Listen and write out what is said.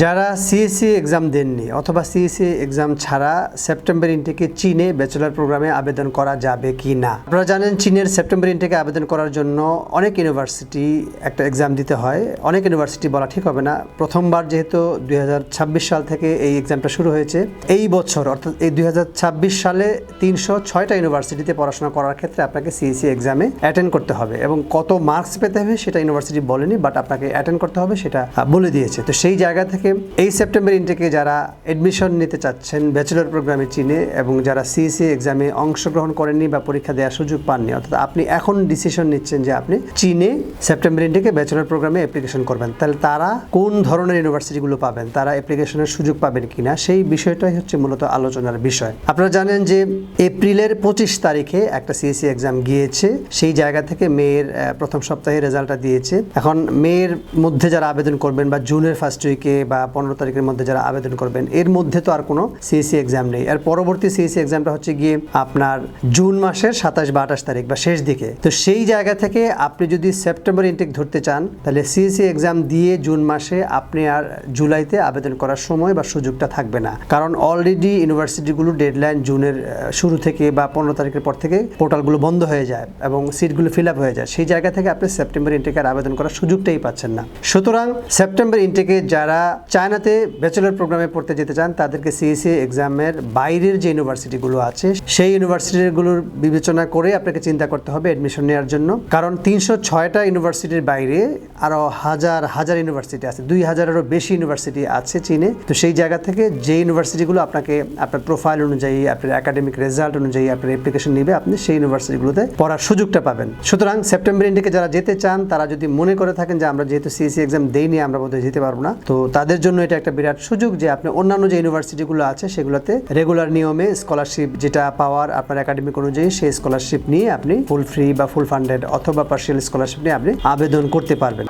যারা CSC exam দেননি অথবা সিএসসি এক্সাম ছাড়া সেপ্টেম্বর ইনটেকে চীনে ব্যাচেলর প্রোগ্রামে আবেদন করা যাবে কি না। আপনারা জানেন চীনের সেপ্টেম্বর ইনটেকে আবেদন করার জন্য অনেক ইউনিভার্সিটি একটা এক্সাম দিতে হয়। অনেক ইউনিভার্সিটি বলা ঠিক হবে না, প্রথমবার যেহেতু 2026 সাল থেকে এই এক্সামটা শুরু হয়েছে, এই বছর অর্থাৎ এই 2026 সালে 306টা ইউনিভার্সিটিতে পড়াশোনা করার ক্ষেত্রে আপনাকে সিএসসি এক্সামে অ্যাটেন্ড করতে হবে এবং কত মার্কস পেতে হবে সেটা ইউনিভার্সিটি বলেনি, বাট আপনাকে অ্যাটেন্ড করতে হবে সেটা বলে দিয়েছে। তো সেই জায়গা থেকে এই সেপ্টেম্বর ইনটেকে যারা এডমিশন নিতে চাচ্ছেন ব্যাচেলর প্রোগ্রামে চীনে এবং যারা সিএসসি এক্সামে অংশগ্রহণ করেননি বা পরীক্ষা দেওয়ার সুযোগ পাননি, অর্থাৎ আপনি এখন ডিসিশন নিচ্ছেন যে আপনি চীনে সেপ্টেম্বর ইনটেকে ব্যাচেলর প্রোগ্রামে অ্যাপ্লিকেশন করবেন, তাহলে তারা কোন ধরনের ইউনিভার্সিটিগুলো পাবেন, তারা অ্যাপ্লিকেশনের সুযোগ পাবেন কিনা, সেই বিষয়টাই হচ্ছে মূলত আলোচনার বিষয়। আপনারা জানেন যে এপ্রিলের 25 তারিখে একটা সিএসসি এক্সাম গিয়েছে, সেই জায়গা থেকে মেয়ের প্রথম সপ্তাহে রেজাল্টটা দিয়েছে। এখন মেয়ের মধ্যে যারা আবেদন করবেন বা জুনের ফার্স্ট উইকে বা 15 তারিখের মধ্যে যারা আবেদন করবেন, এর মধ্যে তো আর কোনো সিএসসি এক্সাম নেই। এর পরবর্তী সিএসসি এক্সামটা হচ্ছে গিয়ে আপনার জুন মাসের 27 বা 28 তারিখ বা শেষ দিকে। তো সেই জায়গা থেকে আপনি যদি সেপ্টেম্বর ইনটেক ধরতে চান, তাহলে সিএসসি এক্সাম দিয়ে জুন মাসে আপনি আর জুলাইতে আবেদন করার সময় বা সুযোগটা থাকবে না, কারণ অলরেডি ইউনিভার্সিটিগুলো ডেডলাইন জুনের শুরু থেকে বা 15 তারিখের পর থেকে পোর্টালগুলো বন্ধ হয়ে যায় এবং সিটগুলো ফিল আপ হয়ে যায়। সেই জায়গা থেকে আপনি সেপ্টেম্বর ইনটেকের আবেদন করার সুযোগটাই পাচ্ছেন না। সুতরাং সেপ্টেম্বর ইনটেকে যারা চায়নাতে ব্যাচেলর প্রোগ্রামে পড়তে যেতে চান, তাদেরকে সিএসসি এক্সামের বাইরের যে ইউনিভার্সিটিগুলো আছে সেই ইউনিভার্সিটিগুলোর বিবেচনা করে আপনাকে চিন্তা করতে হবে অ্যাডমিশন নেওয়ার জন্য, কারণ 306টা ইউনিভার্সিটির বাইরে আরও হাজার হাজার ইউনিভার্সিটি আছে, 2000-এরও বেশি ইউনিভার্সিটি আছে চীনে। তো সেই জায়গা থেকে যে ইউনিভার্সিটিগুলো আপনাকে আপনার প্রোফাইল অনুযায়ী, আপনার একাডেমিক রেজাল্ট অনুযায়ী আপনার অ্যাপ্লিকেশন নেবে, আপনি সেই ইউনিভার্সিটিগুলোতে পড়ার সুযোগটা পাবেন। সুতরাং সেপ্টেম্বর ইনটেকে যারা যেতে চান, তারা যদি মনে করে থাকেন যে আমরা যেহেতু সিএসসি এক্সাম দেইনি আমরা বোধহয় যেতে পারবো না, তো তাদের জন্য এটা একটা বিরাট সুযোগ যে আপনি অন্যান্য যে ইউনিভার্সিটিগুলো আছে সেগুলোতে রেগুলার নিয়মে স্কলারশিপ যেটা পাওয়ার আপনার একাডেমিক অনুযায়ী সেই স্কলারশিপ নিয়ে আপনি ফুল ফ্রি বা ফুল ফান্ডেড অথবা পার্শিয়াল স্কলারশিপ নিয়ে আপনি আবেদন করতে পারবেন।